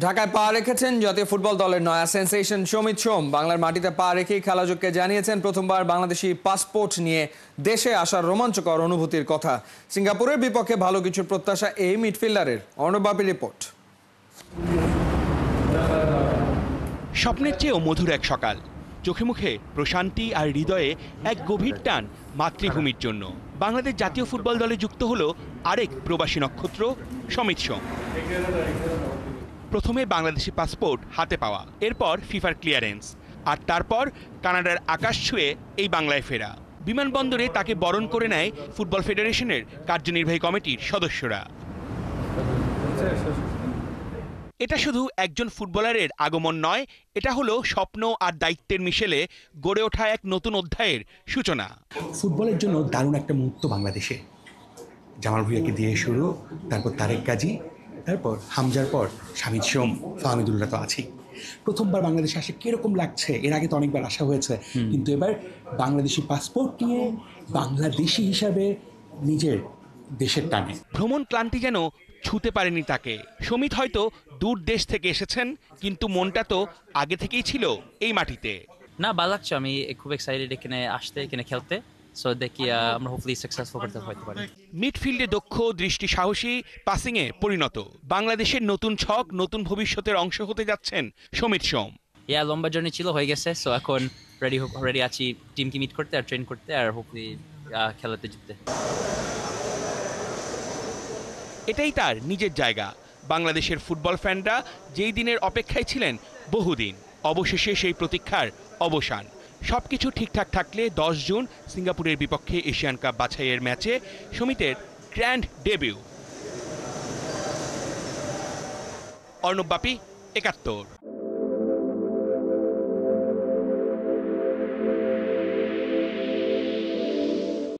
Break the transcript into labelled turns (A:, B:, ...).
A: ঢাকায় পা রেখেছেন জাতীয় ফুটবল দলের নয়া সেন্সেশন সমিত সোম। বাংলার মাটিতে পা রেখেই খেলাযোগকে জানিয়েছেন প্রথমবার বাংলাদেশি পাসপোর্ট নিয়ে দেশে আসার রোমাঞ্চকর অনুভূতির কথা। সিঙ্গাপুরের বিপক্ষে ভালো কিছুর প্রত্যাশা এই মিডফিল্ডারের। অর্ণবাপী রিপোর্ট।
B: স্বপ্নের চেয়েও মধুর এক সকাল, চোখে মুখে প্রশান্তি আর হৃদয়ে এক গভীর টান মাতৃভূমির জন্য। বাংলাদেশ জাতীয় ফুটবল দলে যুক্ত হলো আরেক প্রবাসী নক্ষত্র সমিত সোম। প্রথমে বাংলাদেশি পাসপোর্ট হাতে পাওয়া, এরপর ফিফার ক্লিয়ারেন্স, আর তারপর কানাডার আকাশ ছুঁয়ে এই বাংলায় ফেরা। বিমানবন্দরে তাকে বরণ করে নেয় ফুটবল ফেডারেশনের কার্যনির্বাহী কমিটির সদস্যরা। এটা শুধু একজন ফুটবলারের আগমন নয়, এটা হলো স্বপ্ন আর দায়িত্বের মিশেলে গড়ে ওঠা এক নতুন অধ্যায়ের সূচনা।
C: ফুটবলের জন্য দারুণ একটা মুহূর্ত বাংলাদেশে। জামাল ভুঁইয়াকে দিয়ে শুরু, তারপর তারেক গাজী, তারপর হামজার পর সমিত সোম, ফাহমিদুল্লাহ তো আছেই। প্রথমবার বাংলাদেশে আসে কিরকম লাগছে? এর আগে তো অনেকবার আসা হয়েছে, কিন্তু এবার বাংলাদেশি পাসপোর্ট নিয়ে বাংলাদেশি হিসাবে নিজের দেশের টানে।
B: ভ্রমণ ক্লান্তি যেন ছুতে পারেনি তাকে। সমিত হয়তো দূর দেশ থেকে এসেছেন, কিন্তু মনটা তো আগে থেকেই ছিল এই মাটিতে।
D: না, ভালো লাগছে। আমি খুব এক্সাইটেড এখানে আসতে, এখানে খেলতে। সো দেখি আমরা হোপফুলি সাকসেসফুল করতে পারি।
B: মিডফিল্ডে দক্ষ, দৃষ্টি সাহসী, পাসিংয়ে পরিণত বাংলাদেশের নতুন ছক, নতুন ভবিষ্যতের অংশ হতে যাচ্ছেন সমিত সোম।
D: লম্বা জার্নি ছিল, হয়ে গেছে। সো এখন রেডি আছি টিমকে মিট করতে আর ট্রেন করতে আর হোপফুলি খেলাতে জিততে।
B: এটাই তার নিজের জায়গা। বাংলাদেশের ফুটবল ফ্যানরা যেই দিনের অপেক্ষায় ছিলেন বহুদিন, অবশেষে সেই প্রতীক্ষার অবসান। সবকিছু ঠিকঠাক থাকলে 10 জুন সিঙ্গাপুরের বিপক্ষে এশিয়ান কাপ বাছাইয়ের ম্যাচে সমিতের গ্র্যান্ড ডেবিউ। অর্ণবাপী, ৭১।